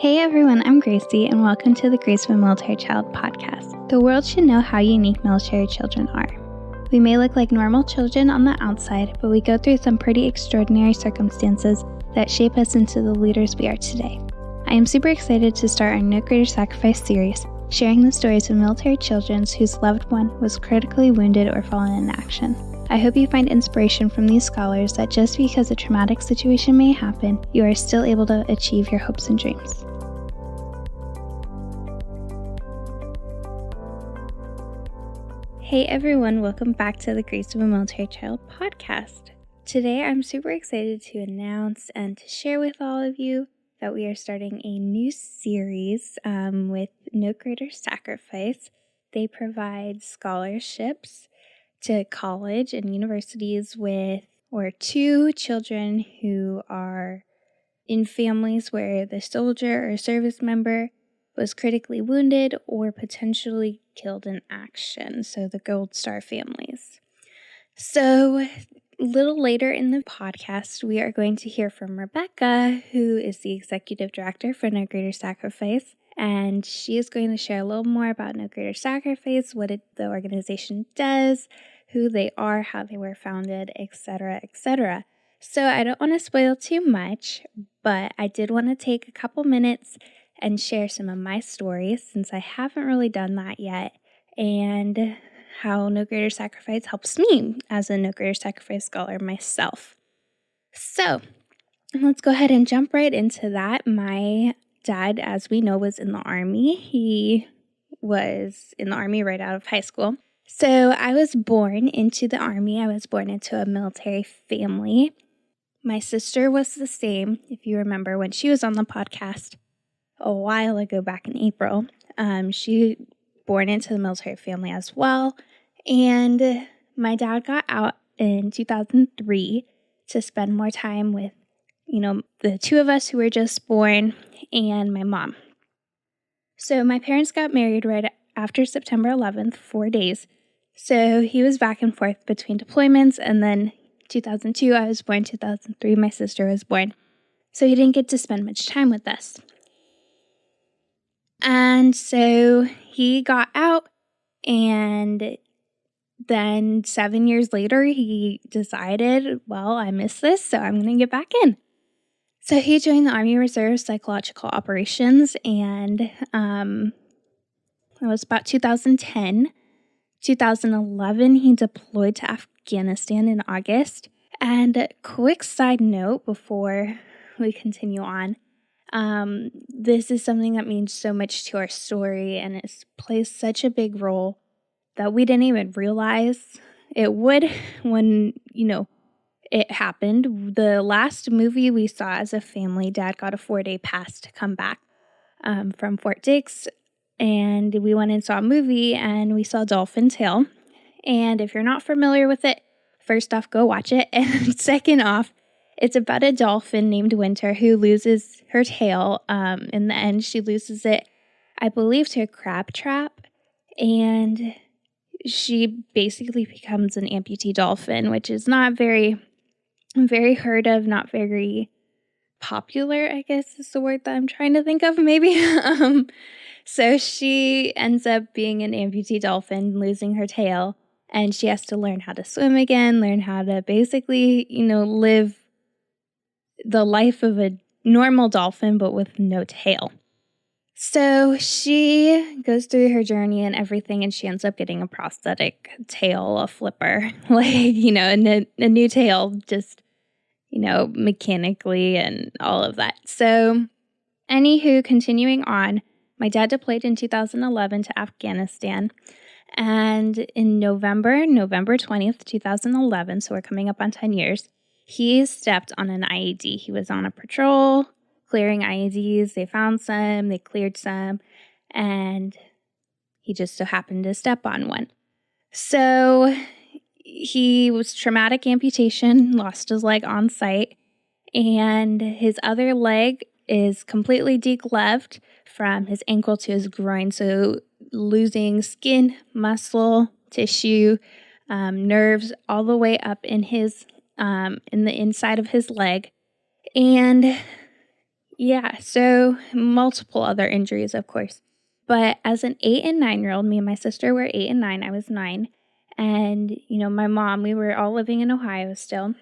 Hey everyone, I'm Gracie, and welcome to the Graceful Military Child podcast. The world should know how unique military children are. We may look like normal children on the outside, but we go through some pretty extraordinary circumstances that shape us into the leaders we are today. I am super excited to start our No Greater Sacrifice series, sharing the stories of military children whose loved one was critically wounded or fallen in action. I hope you find inspiration from these scholars that just because a traumatic situation may happen, you are still able to achieve your hopes and dreams. Hey everyone, welcome back to the Grace of a Military Child podcast. Today I'm super excited to announce and to share with all of you that we are starting a new series with No Greater Sacrifice. They provide scholarships to college and universities to children who are in families where the soldier or service member was critically wounded or potentially killed in action, so the Gold Star families. So a little later in the podcast, we are going to hear from Rebekah, who is the executive director for No Greater Sacrifice, and she is going to share a little more about No Greater Sacrifice, what the organization does, who they are, how they were founded, etc., etc. So I don't want to spoil too much, but I did want to take a couple minutes and share some of my stories, since I haven't really done that yet, and how No Greater Sacrifice helps me as a No Greater Sacrifice scholar myself. So let's go ahead and jump right into that. My dad, as we know, was in the Army. He was in the Army right out of high school. So I was born into the Army. I was born into a military family. My sister was the same, if you remember when she was on the podcast a while ago back in April. She born into the military family as well. And my dad got out in 2003 to spend more time with, the two of us who were just born and my mom. So my parents got married right after September 11th, 4 days. So he was back and forth between deployments, and then 2002 I was born, 2003 my sister was born. So he didn't get to spend much time with us. And so he got out, and then 7 years later, he decided, well, I miss this, so I'm going to get back in. So he joined the Army Reserve Psychological Operations, and it was about 2010. 2011, he deployed to Afghanistan in August. And a quick side note before we continue on, this is something that means so much to our story, and it plays such a big role that we didn't even realize it would when, it happened. The last movie we saw as a family, Dad got a 4-day pass to come back from Fort Dix, and we went and saw a movie, and we saw Dolphin Tale. And if you're not familiar with it, first off, go watch it. And second off, it's about a dolphin named Winter who loses her tail. In the end, she loses it, I believe, to a crab trap. And she basically becomes an amputee dolphin, which is not very heard of, not very popular, I guess is the word that I'm trying to think of, maybe. So she ends up being an amputee dolphin, losing her tail, and she has to learn how to swim again, learn how to basically, live the life of a normal dolphin, but with no tail. So she goes through her journey and everything, and she ends up getting a prosthetic tail, a flipper, a new tail, just, mechanically and all of that. So anywho, continuing on, my dad deployed in 2011 to Afghanistan, and in November 20th, 2011, so we're coming up on 10 years, he stepped on an IED. He was on a patrol, clearing IEDs. They found some, they cleared some, and he just so happened to step on one. So he was traumatic amputation, lost his leg on site, and his other leg is completely degloved from his ankle to his groin, so losing skin, muscle, tissue, nerves all the way up in his in the inside of his leg. And Yeah, so multiple other injuries, of course. But as an 8 and 9 year old, me and my sister were 8 and 9, I was 9. And, my mom, we were all living in Ohio still.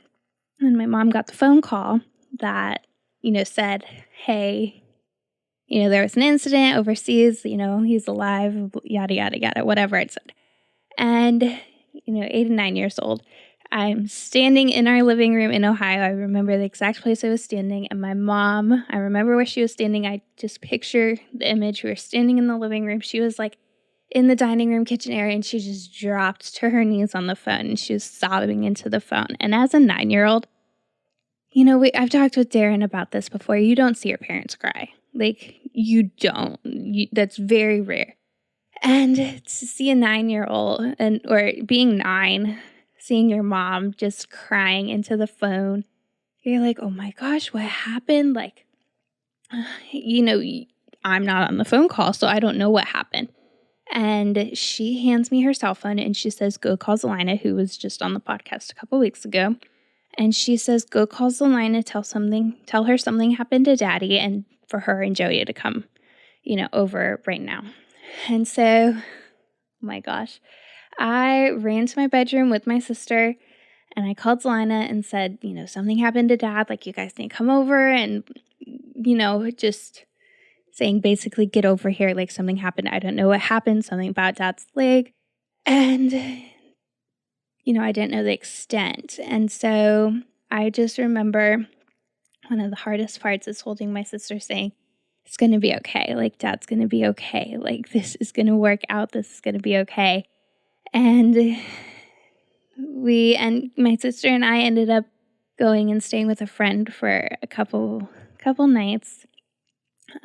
And my mom got the phone call that, said, hey, there was an incident overseas, he's alive, yada, yada, yada, whatever it said. And, 8 and 9 years old, I'm standing in our living room in Ohio. I remember the exact place I was standing. And my mom, I remember where she was standing. I just picture the image. We were standing in the living room. She was like in the dining room kitchen area, and she just dropped to her knees on the phone, and she was sobbing into the phone. And as a 9-year-old, I've talked with Darren about this before. You don't see your parents cry. Like, you don't. That's very rare. And to see a 9-year-old or being 9, seeing your mom just crying into the phone, you're like, oh my gosh, what happened? Like, I'm not on the phone call, so I don't know what happened. And she hands me her cell phone and she says, go call Zelina, who was just on the podcast a couple weeks ago. And she says, go call Zelina, tell her something happened to Daddy, and for her and Joey to come, over right now. And so, oh my gosh, I ran to my bedroom with my sister and I called Zelina and said, something happened to Dad. Like, you guys need to come over, and, just saying basically, get over here. Like, something happened. I don't know what happened. Something about Dad's leg. And I didn't know the extent. And so I just remember one of the hardest parts is holding my sister saying, it's going to be okay. Like, Dad's going to be okay. Like, this is going to work out. This is going to be okay. And my sister and I ended up going and staying with a friend for a couple nights.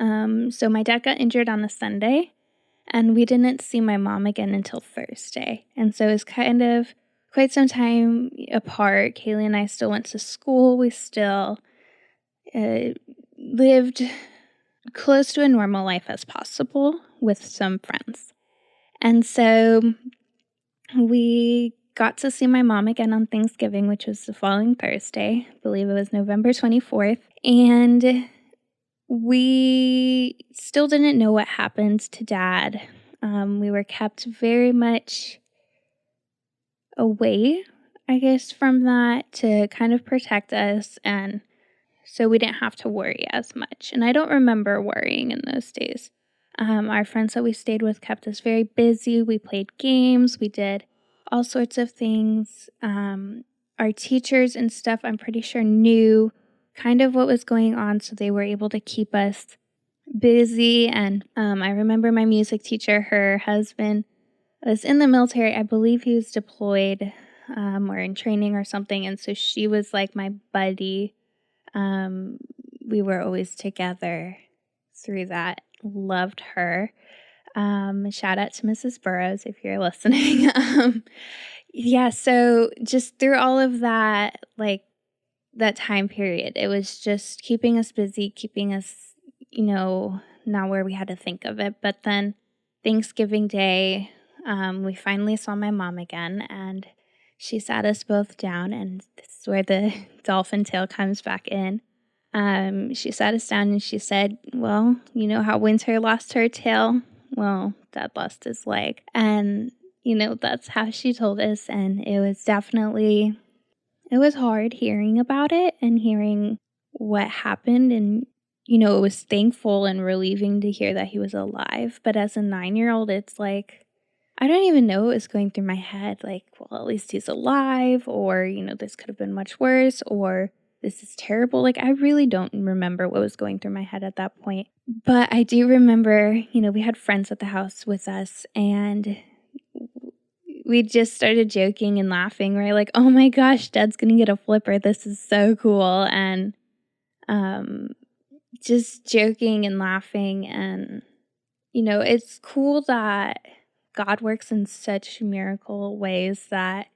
So my dad got injured on a Sunday, and we didn't see my mom again until Thursday. And so it was kind of quite some time apart. Kaylee and I still went to school. We still lived close to a normal life as possible with some friends. And so we got to see my mom again on Thanksgiving, which was the following Thursday. I believe it was November 24th. And we still didn't know what happened to Dad. We were kept very much away, I guess, from that to kind of protect us, and so we didn't have to worry as much. And I don't remember worrying in those days. Our friends that we stayed with kept us very busy. We played games. We did all sorts of things. Our teachers and stuff, I'm pretty sure, knew kind of what was going on, so they were able to keep us busy. And I remember my music teacher, her husband was in the military. I believe he was deployed or in training or something, and so she was like my buddy. We were always together through that. Loved her. Shout out to Mrs. Burrows if you're listening. Yeah, so just through all of that, like that time period, it was just keeping us busy, keeping us, not where we had to think of it. But then Thanksgiving Day, we finally saw my mom again, and she sat us both down, and this is where the dolphin tail comes back in. She sat us down and she said, well, you know how Winter lost her tail? Well, Dad lost his leg. And, that's how she told us. And it was hard hearing about it and hearing what happened. And, it was thankful and relieving to hear that he was alive. But as a 9-year-old, it's like, I don't even know what was going through my head. Like, well, at least he's alive, or, this could have been much worse, or this is terrible. Like, I really don't remember what was going through my head at that point. But I do remember, we had friends at the house with us, and we just started joking and laughing. We're like, oh my gosh, Dad's going to get a flipper. This is so cool. And just joking and laughing. And, it's cool that God works in such miracle ways that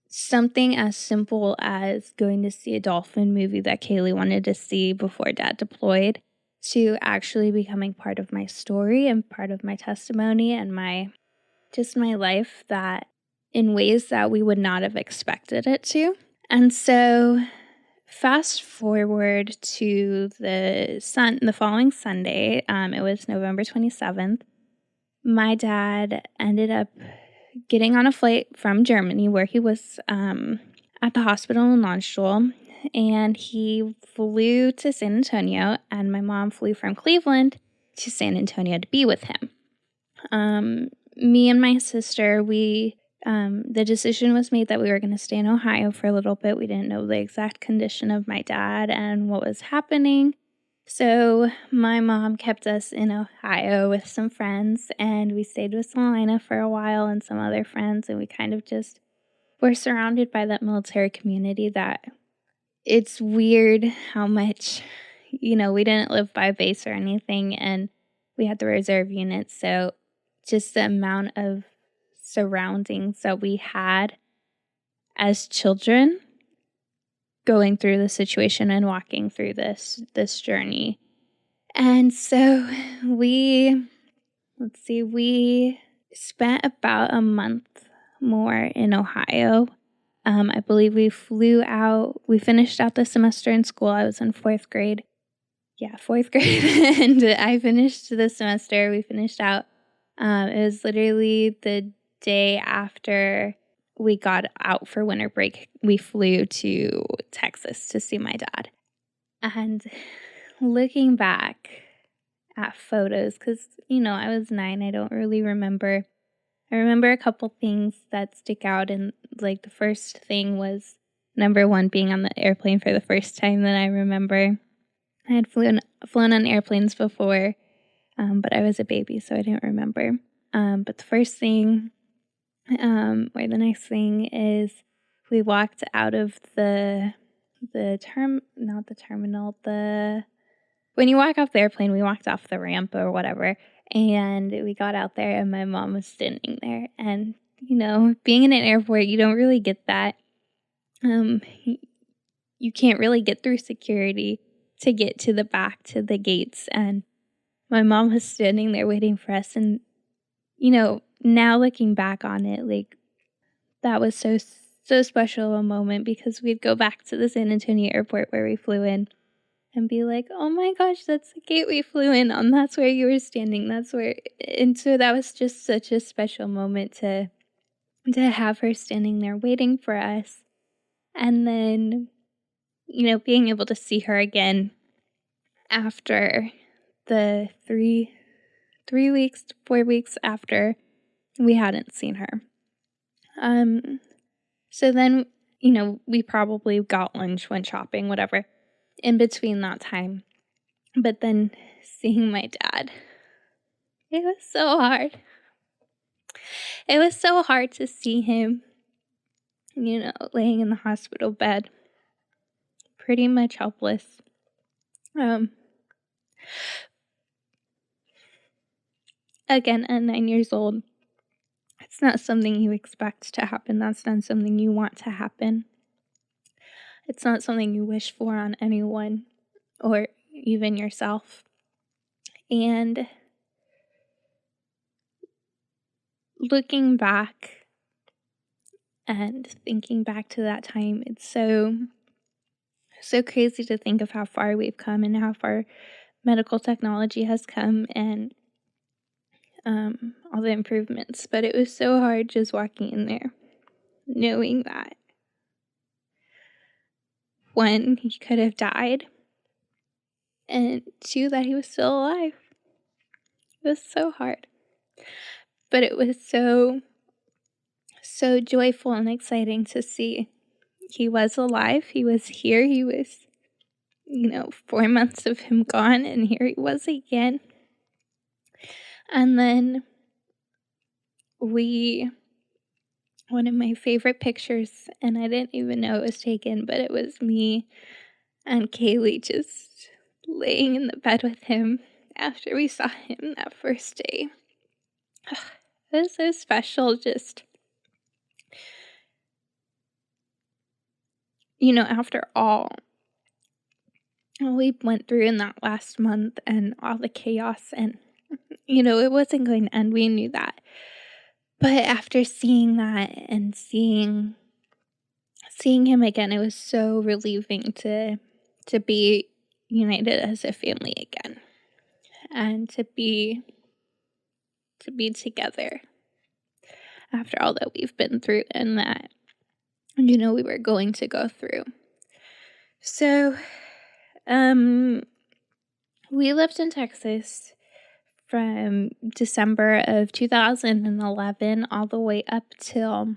something as simple as going to see a dolphin movie that Kaylee wanted to see before Dad deployed to actually becoming part of my story and part of my testimony and my life, that in ways that we would not have expected it to. And so fast forward to the following Sunday, it was November 27th. My dad ended up getting on a flight from Germany where he was at the hospital in Landstuhl, and he flew to San Antonio, and my mom flew from Cleveland to San Antonio to be with him. Me and my sister, the decision was made that we were going to stay in Ohio for a little bit. We didn't know the exact condition of my dad and what was happening. So my mom kept us in Ohio with some friends, and we stayed with Selena for a while and some other friends, and we kind of just were surrounded by that military community that it's weird how much, we didn't live by base or anything, and we had the reserve unit, so just the amount of surroundings that we had as children going through the situation and walking through this journey. And so we spent about a month more in Ohio. I believe we finished out the semester in school. I was in fourth grade. Yeah, fourth grade. And I finished the semester. We finished out. It was literally the day after we got out for winter break. We flew to Texas to see my dad. And looking back at photos, because, I was 9, I don't really remember. I remember a couple things that stick out, and the first thing was, number one, being on the airplane for the first time that I remember. I had flown on airplanes before, but I was a baby, so I didn't remember. But the first thing, or the next thing is, we walked out of when you walk off the airplane, we walked off the ramp or whatever, and we got out there, and my mom was standing there. And, being in an airport, you don't really get that. You can't really get through security to get to the back, to the gates. And my mom was standing there waiting for us. And, now looking back on it, that was so special a moment, because we'd go back to the San Antonio airport where we flew in and be like, oh my gosh, that's the gate we flew in on. That's where you were standing. And so that was just such a special moment to have her standing there waiting for us. And then, being able to see her again after the 4 weeks after we hadn't seen her. So then, we probably got lunch, went shopping, whatever, in between that time. But then seeing my dad, it was so hard. It was so hard to see him, laying in the hospital bed, pretty much helpless. Again, at 9 years old, it's not something you expect to happen. That's not something you want to happen. It's not something you wish for on anyone or even yourself. And looking back and thinking back to that time, it's so crazy to think of how far we've come and how far medical technology has come, and all the improvements. But it was so hard just walking in there, knowing that, one, he could have died, and two, that he was still alive. It was so hard. But it was so joyful and exciting to see. He was alive. He was here. He was, 4 months of him gone, and here he was again. And then one of my favorite pictures, and I didn't even know it was taken, but it was me and Kaylee just laying in the bed with him after we saw him that first day. It was so special, just, after all we went through in that last month and all the chaos, and, it wasn't going to end. We knew that. But after seeing that and seeing seeing him again, it was so relieving to be united as a family again and to be together after all that we've been through and that we were going to go through. So we lived in Texas from December of 2011 all the way up till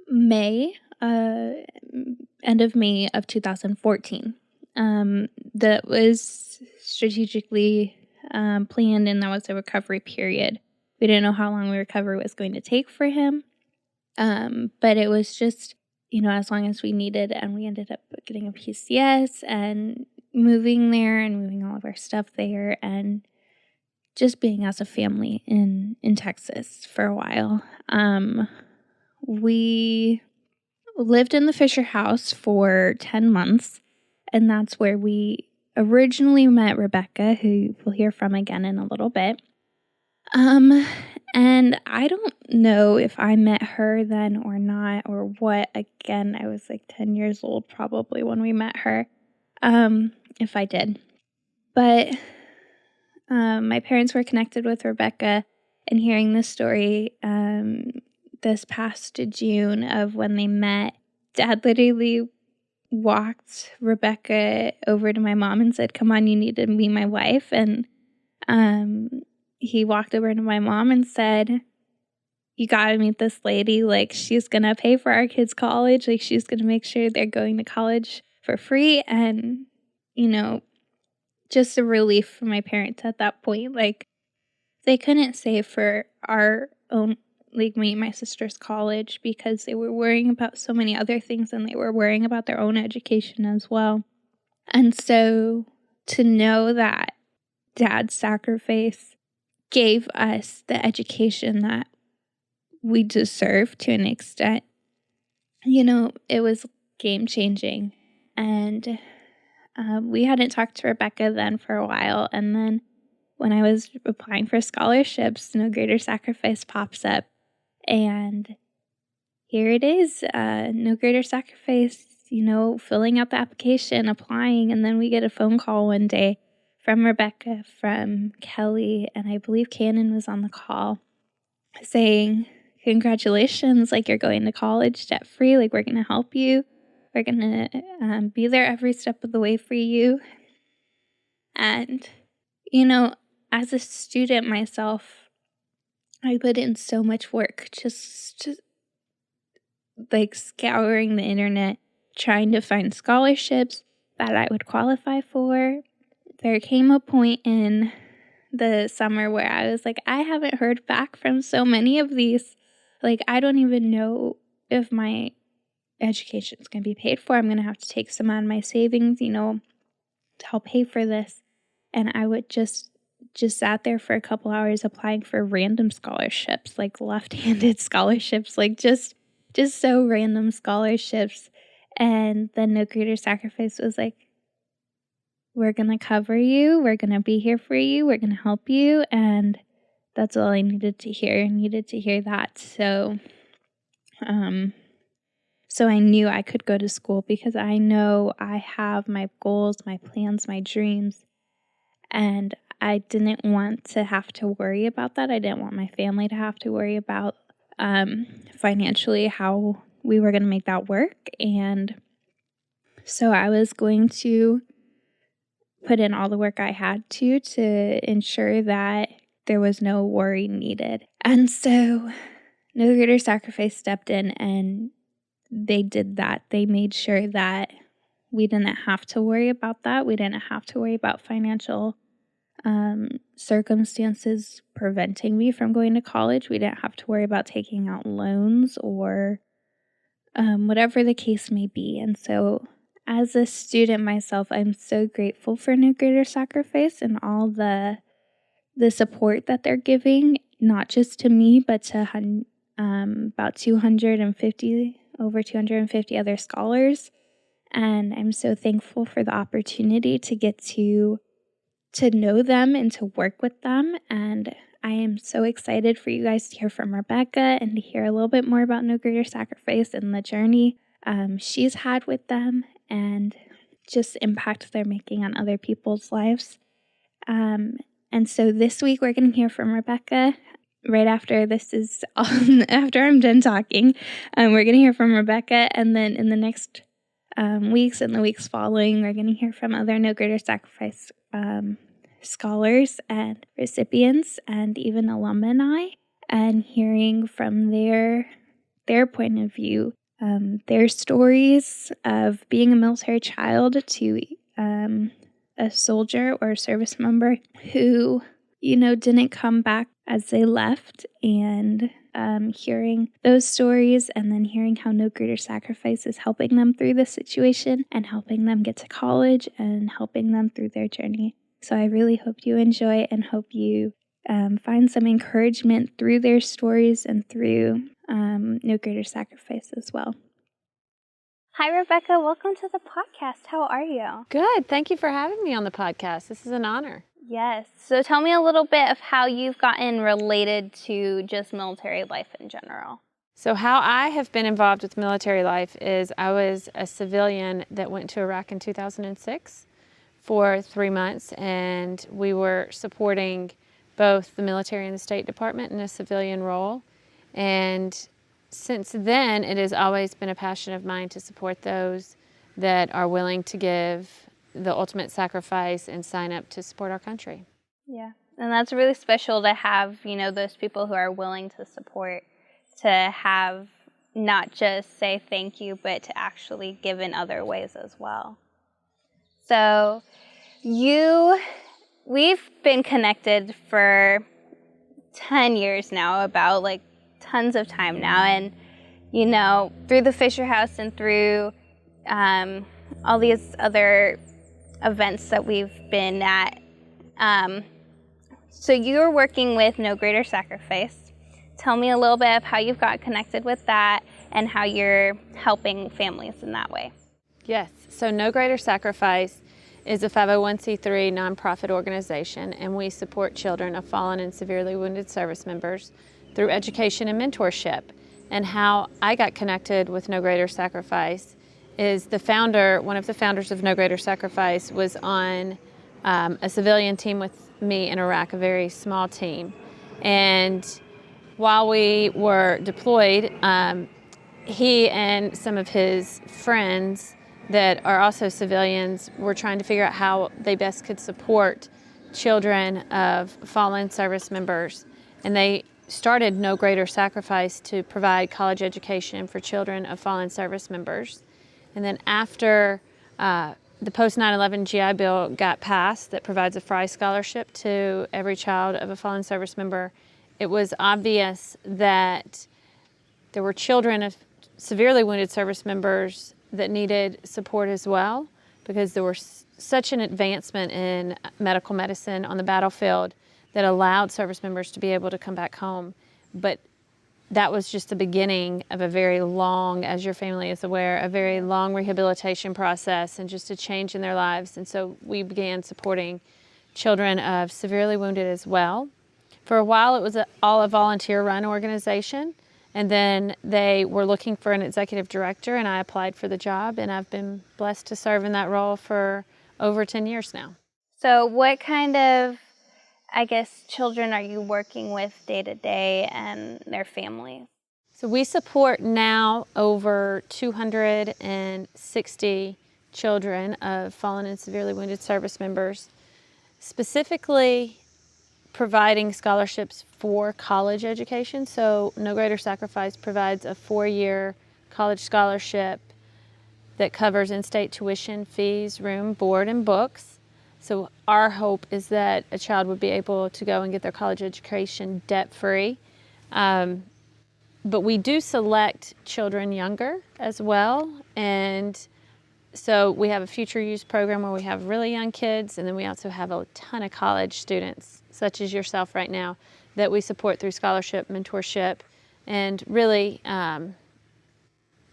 May, end of May of 2014. That was strategically planned, and that was a recovery period. We didn't know how long the recovery was going to take for him, but it was just, as long as we needed, and we ended up getting a PCS and moving there and moving all of our stuff there and just being as a family in Texas for a while. We lived in the Fisher house for 10 months, and that's where we originally met Rebekah, who we'll hear from again in a little bit. And I don't know if I met her then or not, or what. Again, I was like 10 years old probably when we met her, if I did. But my parents were connected with Rebekah, and hearing this story this past June of when they met, Dad literally walked Rebekah over to my mom and said, "Come on, you need to be my wife." And he walked over to my mom and said, "You gotta meet this lady. Like, she's gonna pay for our kids' college. Like, she's gonna make sure they're going to college for free." And, just a relief for my parents at that point. Like, they couldn't save for our own, like, me and my sister's college because they were worrying about so many other things, and they were worrying about their own education as well. And so to know that Dad's sacrifice gave us the education that we deserve to an extent, it was game changing. And we hadn't talked to Rebekah then for a while. And then when I was applying for scholarships, No Greater Sacrifice pops up. And here it is, No Greater Sacrifice, filling out the application, applying. And then we get a phone call one day from Rebekah, from Kelly, and I believe Cannon was on the call, saying, "Congratulations, like, you're going to college debt free. Like, we're going to help you. We're going to be there every step of the way for you." And, as a student myself, I put in so much work just like scouring the internet, trying to find scholarships that I would qualify for. There came a point in the summer where I was like, I haven't heard back from so many of these. Like, I don't even know if my education is going to be paid for. I'm going to have to take some out of my savings, to help pay for this. And I would just sat there for a couple hours applying for random scholarships, like left-handed scholarships, like just so random scholarships. And then No Greater Sacrifice was like, "We're going to cover you. We're going to be here for you. We're going to help you." And that's all I needed to hear. I needed to hear that. So I knew I could go to school because I know I have my goals, my plans, my dreams. And I didn't want to have to worry about that. I didn't want my family to have to worry about financially how we were going to make that work. And so I was going to put in all the work I had to ensure that there was no worry needed. And so No Greater Sacrifice stepped in, and they did that. They made sure that we didn't have to worry about that. We didn't have to worry about financial circumstances preventing me from going to college. We didn't have to worry about taking out loans or whatever the case may be. And so as a student myself, I'm so grateful for No Greater Sacrifice and all the support that they're giving, not just to me, but to about over 250 other scholars. And I'm so thankful for the opportunity to get to know them and to work with them. And I am so excited for you guys to hear from Rebekah and to hear a little bit more about No Greater Sacrifice and the journey she's had with them and just impact they're making on other people's lives. And so this week we're going to hear from Rebekah. Right after this is after I'm done talking, we're going to hear from Rebekah, and then in the next weeks and the weeks following, we're going to hear from other No Greater Sacrifice scholars and recipients and even alumni, and hearing from their point of view, their stories of being a military child to a soldier or a service member who, didn't come back as they left, and hearing those stories, and then hearing how No Greater Sacrifice is helping them through this situation and helping them get to college and helping them through their journey. So I really hope you enjoy and hope you find some encouragement through their stories and through No Greater Sacrifice as well. Hi, Rebekah. Welcome to the podcast. How are you? Good. Thank you for having me on the podcast. This is an honor. Yes. So tell me a little bit of how you've gotten related to just military life in general. So how I have been involved with military life is I was a civilian that went to Iraq in 2006 for 3 months, and we were supporting both the military and the State Department in a civilian role. And since then, it has always been a passion of mine to support those that are willing to give the ultimate sacrifice and sign up to support our country. Yeah, and that's really special to have, those people who are willing to support, to have not just say thank you, but to actually give in other ways as well. So we've been connected for 10 years now, about tons of time now, and through the Fisher House and through all these other events that we've been at. So you're working with No Greater Sacrifice. Tell me a little bit of how you've got connected with that and how you're helping families in that way. Yes, so No Greater Sacrifice is a 501c3 nonprofit organization, and we support children of fallen and severely wounded service members through education and mentorship. And how I got connected with No Greater Sacrifice is one of the founders of No Greater Sacrifice was on a civilian team with me in Iraq, a very small team. And while we were deployed, he and some of his friends that are also civilians were trying to figure out how they best could support children of fallen service members. And they started No Greater Sacrifice to provide college education for children of fallen service members. And then after the post 9/11 GI Bill got passed that provides a Fry Scholarship to every child of a fallen service member, it was obvious that there were children of severely wounded service members that needed support as well, because there was such an advancement in medical medicine on the battlefield that allowed service members to be able to come back home. But that was just the beginning of a very long, as your family is aware, a very long rehabilitation process and just a change in their lives. And so we began supporting children of severely wounded as well. For a while, it was all a volunteer-run organization, and then they were looking for an executive director, and I applied for the job, and I've been blessed to serve in that role for over 10 years now. So what kind of children are you working with day to day and their families? So we support now over 260 children of fallen and severely wounded service members, specifically providing scholarships for college education. So No Greater Sacrifice provides a 4-year college scholarship that covers in-state tuition, fees, room, board, and books. So our hope is that a child would be able to go and get their college education debt-free. But we do select children younger as well. And so we have a future youth program where we have really young kids, and then we also have a ton of college students, such as yourself right now, that we support through scholarship, mentorship, and really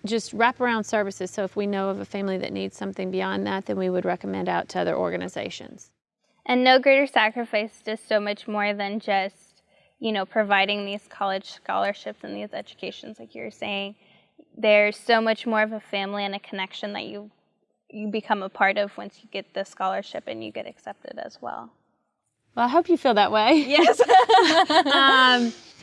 just wraparound services. So if we know of a family that needs something beyond that, then we would recommend out to other organizations. And No Greater Sacrifice does so much more than just, providing these college scholarships and these educations, like you were saying. there's so much more of a family and a connection that you become a part of once you get the scholarship and you get accepted as well. Well, I hope you feel that way. Yes.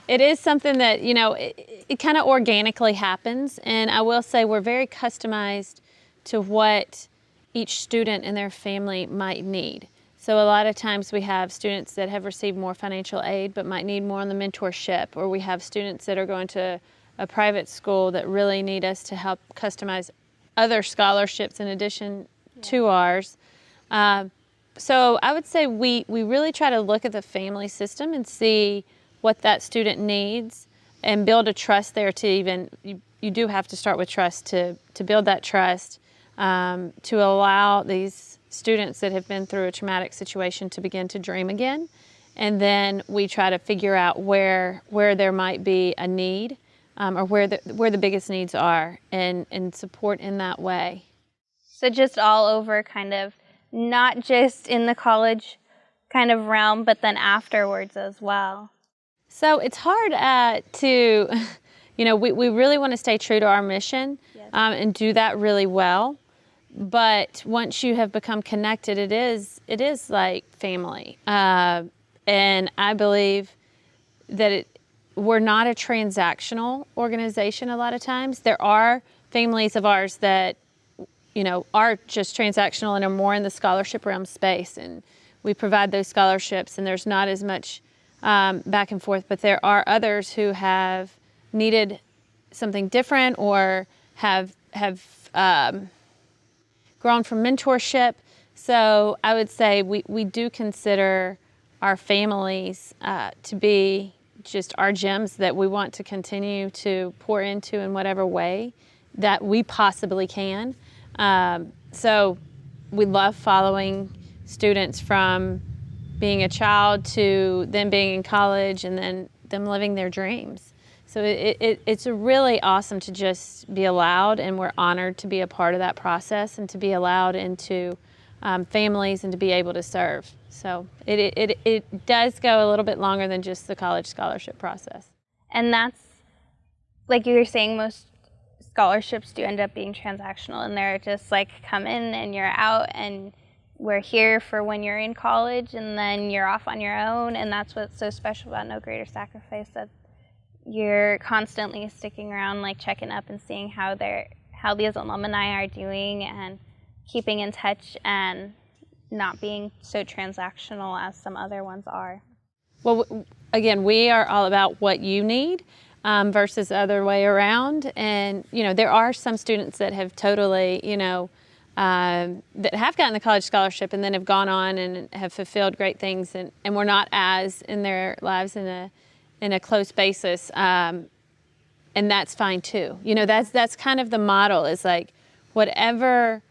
It is something that, it kind of organically happens. And I will say we're very customized to what each student and their family might need. So a lot of times we have students that have received more financial aid but might need more on the mentorship, or we have students that are going to a private school that really need us to help customize other scholarships in addition to ours. So I would say we really try to look at the family system and see what that student needs and build a trust there to even, you do have to start with trust to build that trust, to allow these students that have been through a traumatic situation to begin to dream again. And then we try to figure out where there might be a need, or where the biggest needs are, and support in that way. So just all over, kind of, not just in the college kind of realm, but then afterwards as well. So it's hard to, we really want to stay true to our mission, and do that really well. But once you have become connected, it is like family. And I believe that we're not a transactional organization a lot of times. There are families of ours that, are just transactional and are more in the scholarship realm space. And we provide those scholarships, and there's not as much back and forth. But there are others who have needed something different, or have grown from mentorship. So I would say we do consider our families to be just our gems that we want to continue to pour into in whatever way that we possibly can. So we love following students from being a child to them being in college and then them living their dreams. So it's really awesome to just be allowed, and we're honored to be a part of that process and to be allowed into families and to be able to serve. So it does go a little bit longer than just the college scholarship process. And that's, like you were saying, most scholarships do end up being transactional, and they're just like, come in and you're out, and we're here for when you're in college, and then you're off on your own. And that's what's so special about No Greater Sacrifice, that you're constantly sticking around, like checking up and seeing how these alumni are doing, and keeping in touch, and not being so transactional as some other ones are. Well, again, we are all about what you need, versus the other way around. And, there are some students that have totally, that have gotten the college scholarship and then have gone on and have fulfilled great things, and we're not as in their lives in a close basis. And that's fine too. That's kind of the model, is like whatever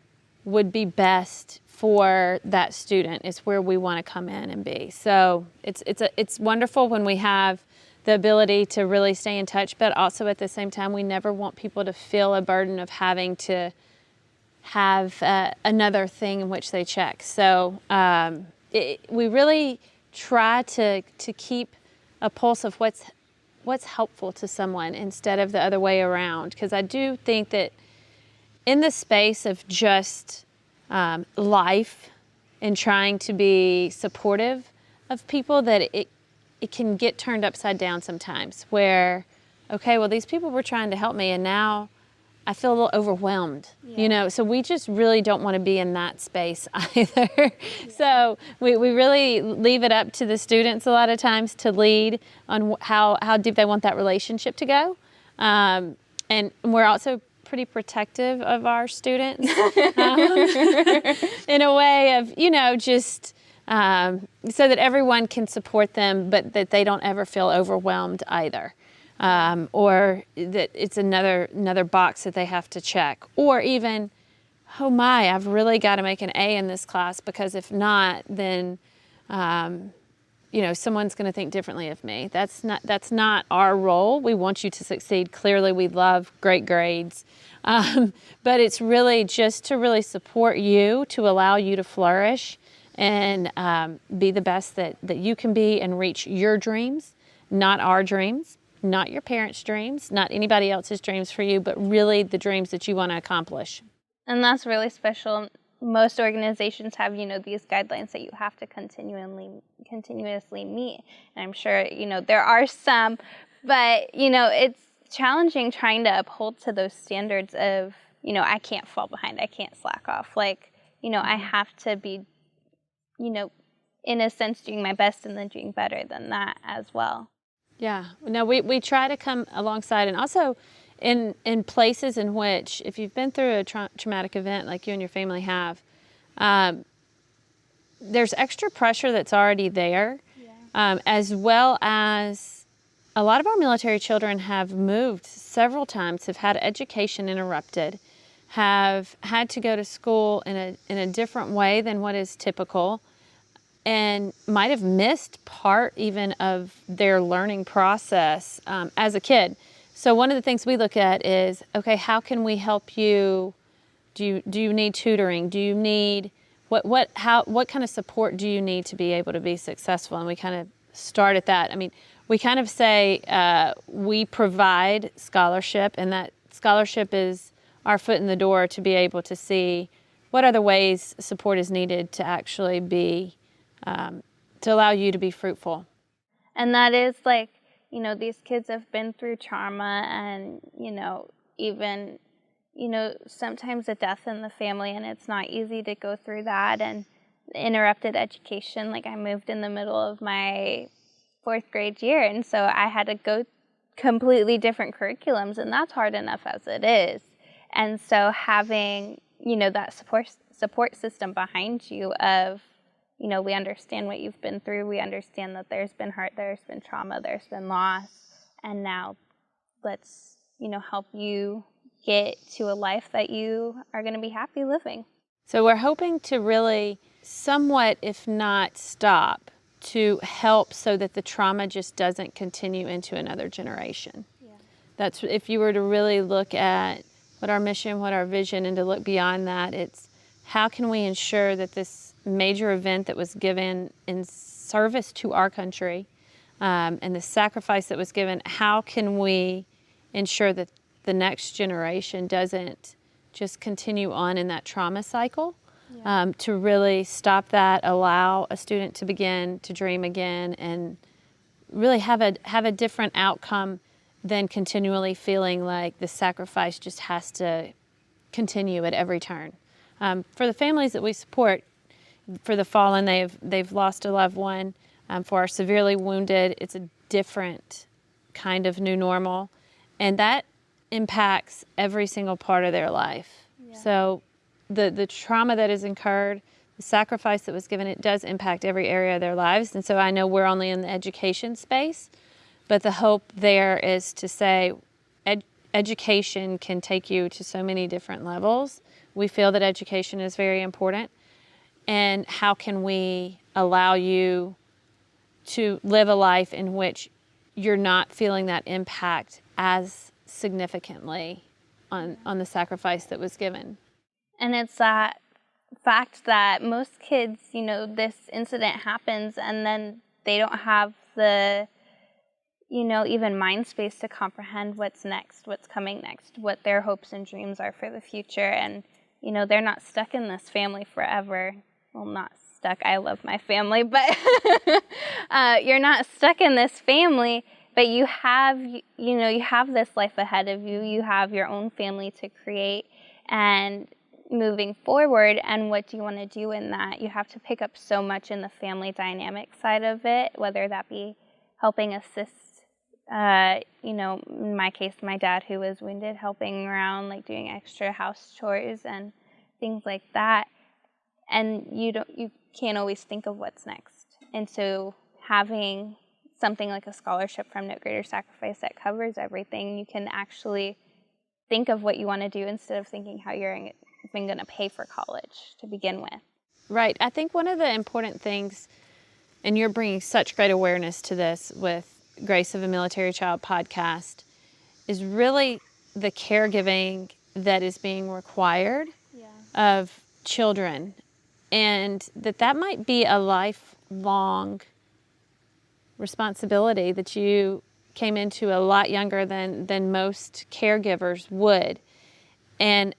would be best for that student is where we want to come in and be. So it's wonderful when we have the ability to really stay in touch, but also at the same time, we never want people to feel a burden of having to have another thing in which they check. So we really try to keep a pulse of what's helpful to someone instead of the other way around, because I do think that in the space of just life and trying to be supportive of people, that it can get turned upside down sometimes, where, okay, well, these people were trying to help me, and now I feel a little overwhelmed, so we just really don't want to be in that space either. Yeah. So we really leave it up to the students a lot of times to lead on how deep they want that relationship to go. And we're also pretty protective of our students in a way of, just so that everyone can support them, but that they don't ever feel overwhelmed either. Or that it's another box that they have to check, or even, oh my, I've really got to make an A in this class, because if not, then someone's going to think differently of me. That's not our role. We want you to succeed. Clearly, we love great grades, but it's really just to really support you, to allow you to flourish and be the best that you can be, and reach your dreams, not our dreams. not your parents' dreams, not anybody else's dreams for you, but really the dreams that you want to accomplish. And that's really special. Most organizations have, these guidelines that you have to continuously meet. And I'm sure, there are some, but, it's challenging trying to uphold to those standards of, I can't fall behind, I can't slack off. Like, I have to be, in a sense, doing my best and then doing better than that as well. Yeah, no, we try to come alongside, and also in places in which, if you've been through a traumatic event like you and your family have, there's extra pressure that's already there, as well as a lot of our military children have moved several times, have had education interrupted, have had to go to school in a different way than what is typical, and might have missed part even of their learning process as a kid. So one of the things we look at is, okay, how can we help you? Do you need tutoring? Do you need what kind of support do you need to be able to be successful? And we kind of start at that. I mean, we kind of say we provide scholarship, and that scholarship is our foot in the door to be able to see what other ways support is needed to actually be to allow you to be fruitful. And that is like, these kids have been through trauma and, even, sometimes a death in the family, and it's not easy to go through that. And interrupted education, like I moved in the middle of my 4th grade year, and so I had to go completely different curriculums, and that's hard enough as it is. And so having, that support system behind you of, we understand what you've been through. We understand that there's been hurt, there's been trauma, there's been loss. And now let's, help you get to a life that you are going to be happy living. So we're hoping to really somewhat, if not stop, to help so that the trauma just doesn't continue into another generation. Yeah. That's, if you were to really look at what our mission, what our vision, and to look beyond that, it's how can we ensure that this major event that was given in service to our country and the sacrifice that was given, how can we ensure that the next generation doesn't just continue on in that trauma cycle? To really stop that, allow a student to begin to dream again, and really have a different outcome than continually feeling like the sacrifice just has to continue at every turn. For the families that we support, for the fallen, they've lost a loved one. For our severely wounded, it's a different kind of new normal, and that impacts every single part of their life. Yeah. So the trauma that is incurred, the sacrifice that was given, it does impact every area of their lives. And so I know we're only in the education space, but the hope there is to say education can take you to so many different levels. We feel that education is very important. And how can we allow you to live a life in which you're not feeling that impact as significantly on the sacrifice that was given? And it's that fact that most kids, this incident happens and then they don't have the, even mind space to comprehend what's next, what's coming next, what their hopes and dreams are for the future. And, they're not stuck in this family forever. Well, not stuck. I love my family, but you're not stuck in this family, but you have this life ahead of you. You have your own family to create, and moving forward, and what do you want to do in that? You have to pick up so much in the family dynamic side of it, whether that be helping assist, in my case, my dad who was wounded, helping around, like doing extra house chores and things like that. And you can't always think of what's next. And so having something like a scholarship from No Greater Sacrifice that covers everything, you can actually think of what you want to do instead of thinking how you're even going to pay for college to begin with. Right. I think one of the important things, and you're bringing such great awareness to this with Grace of a Military Child podcast, is really the caregiving that is being required of children. And that might be a lifelong responsibility that you came into a lot younger than most caregivers would. And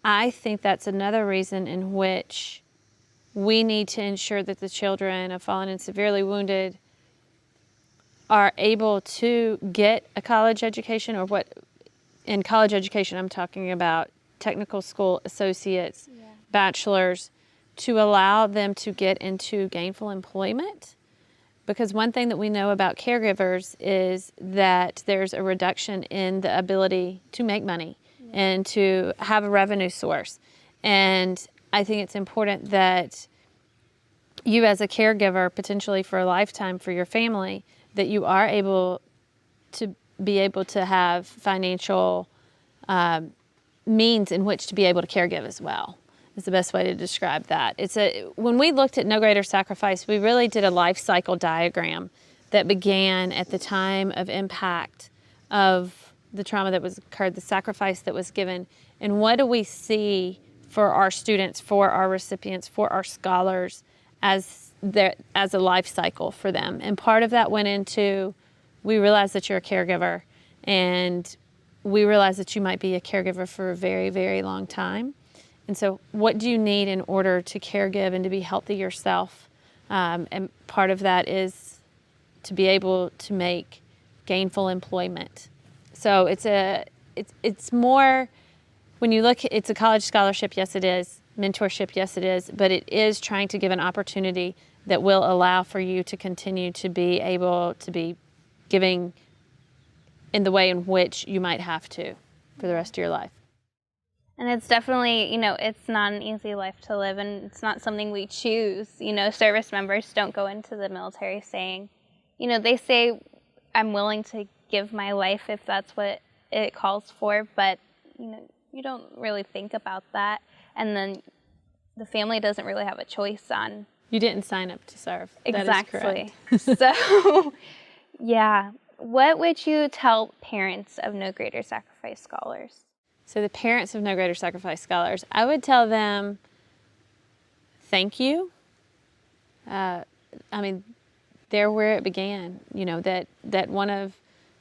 I think that's another reason in which we need to ensure that the children of fallen and severely wounded are able to get a college education, or what in college education I'm talking about technical school associates, bachelors, to allow them to get into gainful employment. Because one thing that we know about caregivers is that there's a reduction in the ability to make money and to have a revenue source. And I think it's important that you, as a caregiver, potentially for a lifetime for your family, that you are able to be able to have financial means in which to be able to caregive as well. Is the best way to describe that. When we looked at No Greater Sacrifice, we really did a life cycle diagram that began at the time of impact of the trauma that was occurred, the sacrifice that was given, and what do we see for our students, for our recipients, for our scholars as a life cycle for them. And part of that went into, we realize that you're a caregiver, and we realize that you might be a caregiver for a very, very long time. And so what do you need in order to caregive and to be healthy yourself? And part of that is to be able to make gainful employment. So it's more, when you look, it's a college scholarship, yes it is, mentorship, yes it is, but it is trying to give an opportunity that will allow for you to continue to be able to be giving in the way in which you might have to for the rest of your life. And it's definitely, it's not an easy life to live, and it's not something we choose. Service members don't go into the military saying, they say, I'm willing to give my life if that's what it calls for, but, you don't really think about that. And then the family doesn't really have a choice on. You didn't sign up to serve. Exactly. That is correct. So, yeah. What would you tell parents of No Greater Sacrifice scholars? So the parents of No Greater Sacrifice scholars, I would tell them, thank you. They're where it began, that one of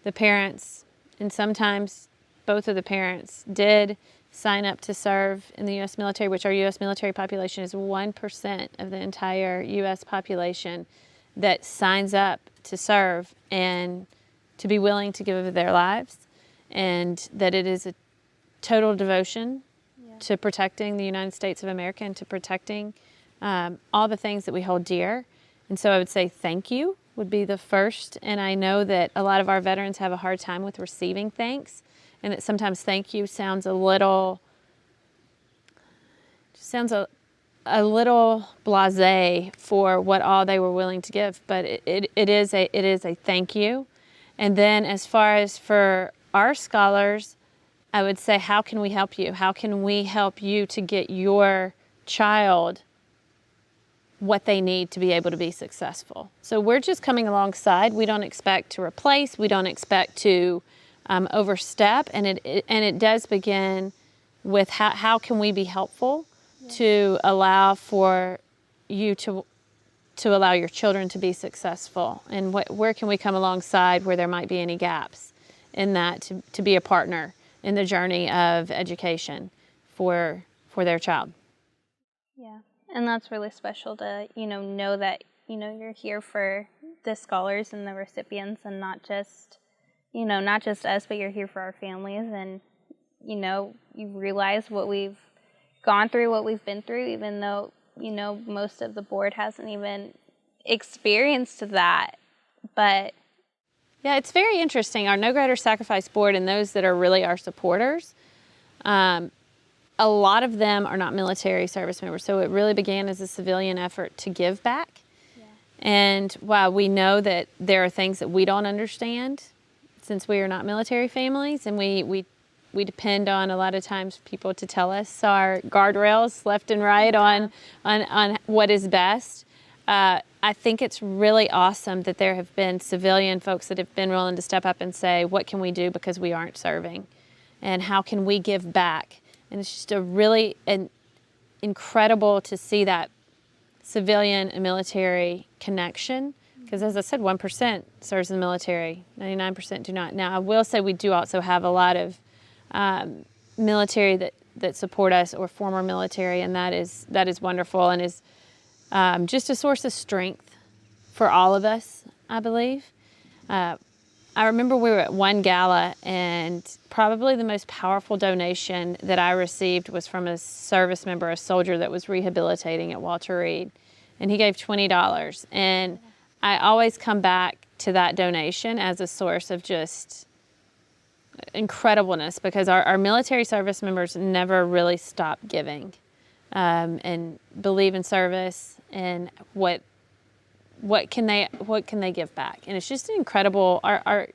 the parents, and sometimes both of the parents, did sign up to serve in the U.S. military, which our U.S. military population is 1% of the entire U.S. population that signs up to serve and to be willing to give of their lives, and that it is a total devotion to protecting the United States of America and to protecting all the things that we hold dear. And so I would say thank you would be the first. And I know that a lot of our veterans have a hard time with receiving thanks, and that sometimes thank you sounds a little blasé for what all they were willing to give, but it is a thank you. And then as far as for our scholars, I would say, how can we help you? How can we help you to get your child what they need to be able to be successful? So we're just coming alongside. We don't expect to replace. We don't expect to overstep. And it does begin with how can we be helpful to allow for you to allow your children to be successful? And where can we come alongside where there might be any gaps in that to be a partner in the journey of education for their child. Yeah, and that's really special to, know that, you're here for the scholars and the recipients, and not just us, but you're here for our families, and, you realize what we've gone through, what we've been through, even though, most of the board hasn't even experienced that, but yeah, it's very interesting. Our No Greater Sacrifice board and those that are really our supporters, a lot of them are not military service members. So it really began as a civilian effort to give back. Yeah. And while we know that there are things that we don't understand, since we are not military families, and we depend on a lot of times people to tell us our guardrails left and right on what is best. I think it's really awesome that there have been civilian folks that have been willing to step up and say, what can we do because we aren't serving? And how can we give back? And it's just incredible to see that civilian and military connection Because as I said, 1% serves in the military, 99% do not. Now, I will say we do also have a lot of military that support us, or former military, and that is wonderful, and is just a source of strength for all of us, I believe. I remember we were at one gala, and probably the most powerful donation that I received was from a service member, a soldier that was rehabilitating at Walter Reed, and he gave $20. And I always come back to that donation as a source of just incredibleness, because our military service members never really stop giving, and believe in service and what can they give back. And it's just incredible. Our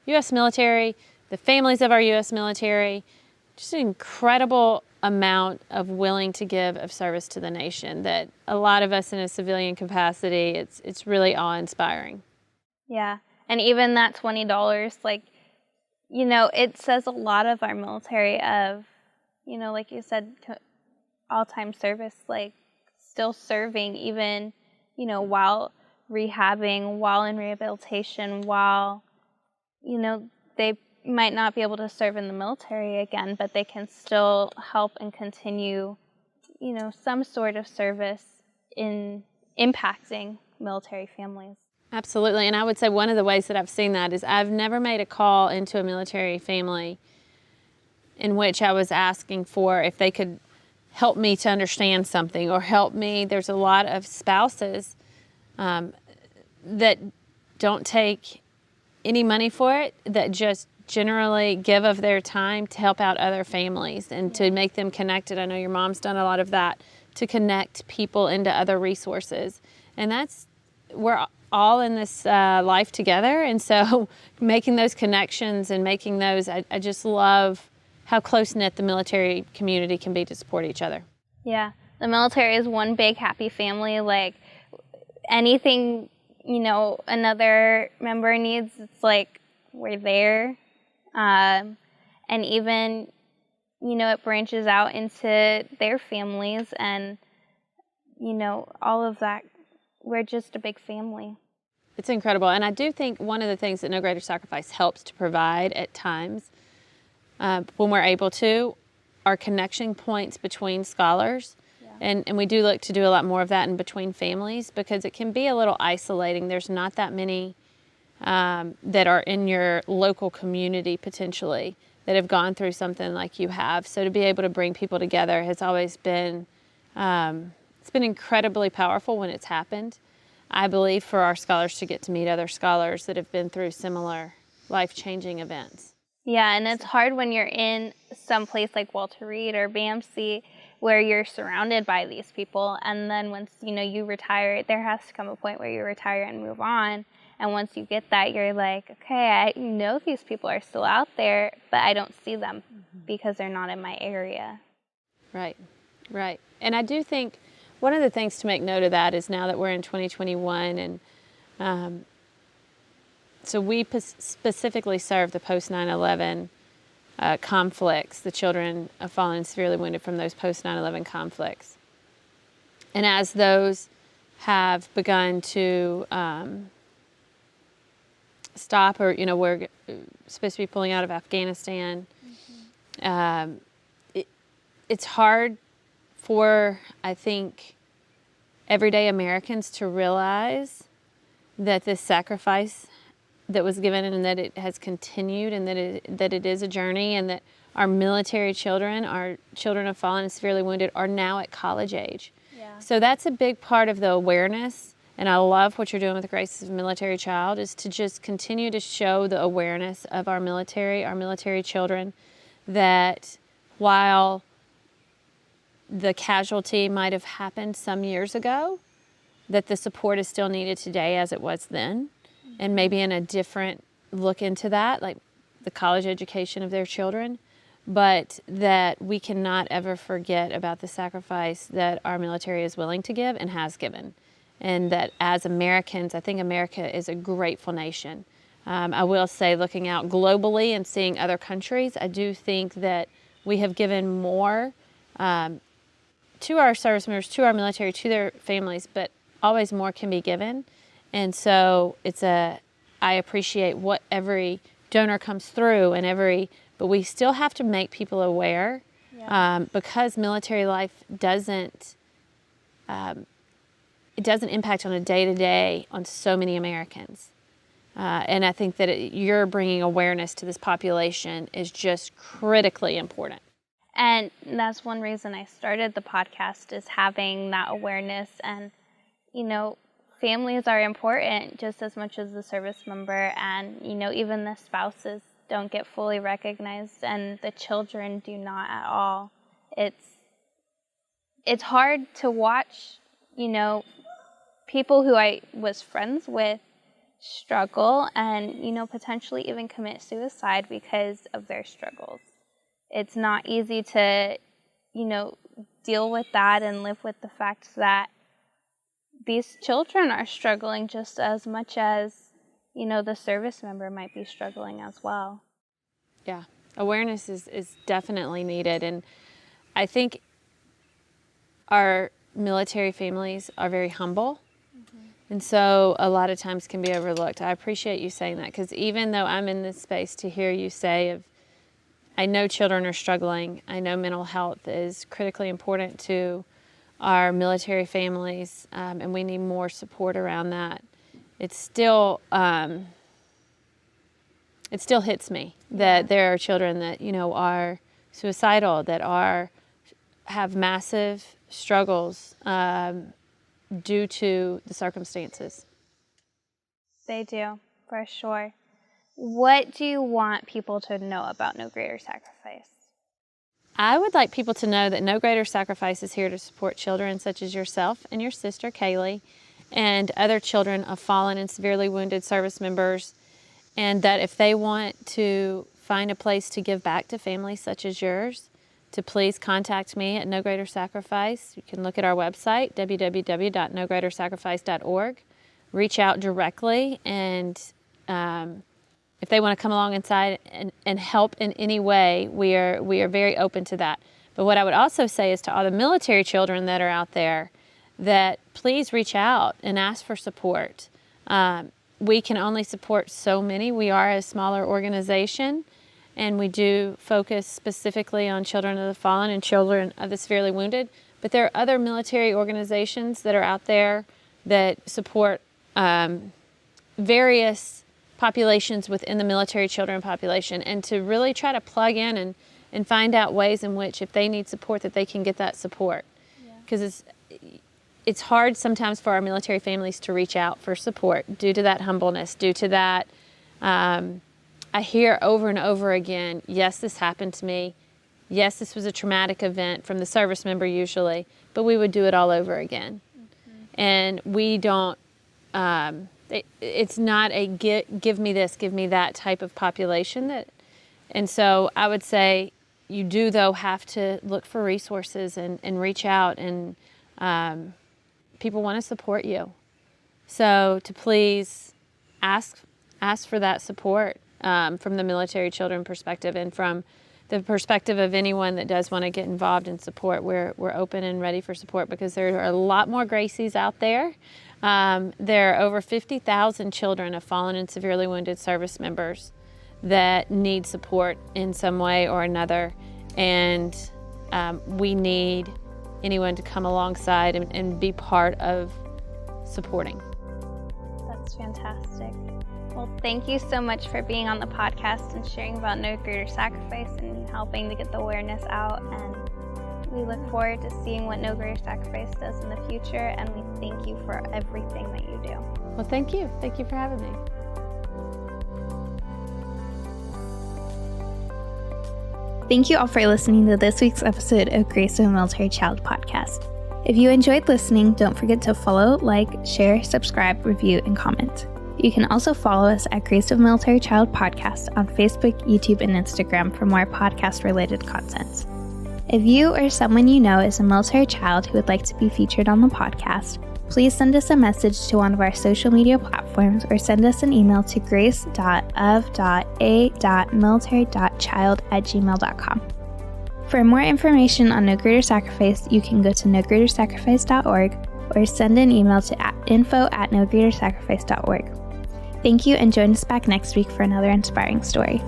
U.S. military, the families of our U.S. military, just an incredible amount of willing to give of service to the nation that a lot of us in a civilian capacity, it's really awe-inspiring. Yeah, and even that $20, like, you know, it says a lot of our military of, you know, like you said, all-time service, like still serving even, you know, while rehabbing, while in rehabilitation, while, you know, they might not be able to serve in the military again, but they can still help and continue, you know, some sort of service in impacting military families. Absolutely, and I would say one of the ways that I've seen that is I've never made a call into a military family in which I was asking for if they could help me to understand something or help me. There's a lot of spouses that don't take any money for it, that just generally give of their time to help out other families and to make them connected. I know your mom's done a lot of that, to connect people into other resources. And we're all in this life together, and so making those connections and making those, I just love how close-knit the military community can be to support each other. Yeah, the military is one big happy family. Like, anything, you know, another member needs, it's like we're there. And even, you know, it branches out into their families, and, you know, all of that. We're just a big family. It's incredible. And I do think one of the things that No Greater Sacrifice helps to provide at times, when we're able to, are connection points between scholars. Yeah. And we do look to do a lot more of that in between families, because it can be a little isolating. There's not that many that are in your local community potentially that have gone through something like you have. So to be able to bring people together has always been, it's been incredibly powerful when it's happened. I believe for our scholars to get to meet other scholars that have been through similar life-changing events. Yeah, and it's hard when you're in some place like Walter Reed or BAMC where you're surrounded by these people, and then once, you know, you retire, there has to come a point where you retire and move on. And once you get that, you're like, okay, I know these people are still out there, but I don't see them because they're not in my area. Right, right. And I do think one of the things to make note of that is, now that we're in 2021, and so we specifically serve the post 9/11 conflicts, the children of fallen and severely wounded from those post 9/11 conflicts. And as those have begun to stop, or, you know, we're supposed to be pulling out of Afghanistan, it's hard for, I think, everyday Americans to realize that this sacrifice that was given, and that it has continued, and that it is a journey, and that our military children, our children of fallen and severely wounded, are now at college age. Yeah. So that's a big part of the awareness, and I love what you're doing with the Graces of a Military Child, is to just continue to show the awareness of our military children, that while the casualty might have happened some years ago, that the support is still needed today as it was then, and maybe in a different look into that, like the college education of their children, but that we cannot ever forget about the sacrifice that our military is willing to give and has given. And that as Americans, I think America is a grateful nation. I will say, looking out globally and seeing other countries, I do think that we have given more to our service members, to our military, to their families, but always more can be given. And so I appreciate what every donor comes through but we still have to make people aware, because military life doesn't impact on a day-to-day on so many Americans. And I think that you're bringing awareness to this population is just critically important. And that's one reason I started the podcast, is having that awareness. And, families are important just as much as the service member. And, even the spouses don't get fully recognized, and the children do not at all. It's hard to watch, people who I was friends with struggle and, potentially even commit suicide because of their struggles. It's not easy to, deal with that and live with the fact that these children are struggling just as much as, the service member might be struggling as well. Yeah, awareness is definitely needed. And I think our military families are very humble. And so a lot of times can be overlooked. I appreciate you saying that, because even though I'm in this space, to hear you say I know children are struggling, I know mental health is critically important to our military families, and we need more support around that. It still hits me that there are children that, are suicidal, that have massive struggles due to the circumstances. They do, for sure. What do you want people to know about No Greater Sacrifice? I would like people to know that No Greater Sacrifice is here to support children such as yourself and your sister, Kaylee, and other children of fallen and severely wounded service members, and that if they want to find a place to give back to families such as yours, to please contact me at No Greater Sacrifice. You can look at our website, www.nogreatersacrifice.org. Reach out directly, and if they want to come along inside and help in any way, we are very open to that. But what I would also say is to all the military children that are out there, that please reach out and ask for support. We can only support so many. We are a smaller organization, and we do focus specifically on children of the fallen and children of the severely wounded. But there are other military organizations that are out there that support various populations within the military children population, and to really try to plug in and find out ways in which, if they need support, that they can get that support. Because it's hard sometimes for our military families to reach out for support due to that humbleness, due to that I hear over and over again, yes, this happened to me. Yes, this was a traumatic event, from the service member usually, but we would do it all over again. And we don't, it's not a give me this, give me that type of population. And so I would say you do, though, have to look for resources and reach out, and people want to support you. So to please ask for that support. From the military children perspective, and from the perspective of anyone that does want to get involved in support, we're open and ready for support, because there are a lot more Gracies out there. There are over 50,000 children of fallen and severely wounded service members that need support in some way or another, and we need anyone to come alongside and be part of supporting. That's fantastic. Well, thank you so much for being on the podcast and sharing about No Greater Sacrifice and helping to get the awareness out. And we look forward to seeing what No Greater Sacrifice does in the future. And we thank you for everything that you do. Well, thank you. Thank you for having me. Thank you all for listening to this week's episode of Grace of a Military Child podcast. If you enjoyed listening, don't forget to follow, like, share, subscribe, review, and comment. You can also follow us at Grace of Military Child Podcast on Facebook, YouTube, and Instagram for more podcast-related content. If you or someone you know is a military child who would like to be featured on the podcast, please send us a message to one of our social media platforms, or send us an email to grace.of.a.military.child@gmail.com. For more information on No Greater Sacrifice, you can go to nogreatersacrifice.org, or send an email to info@nogreatersacrifice.org. Thank you, and join us back next week for another inspiring story.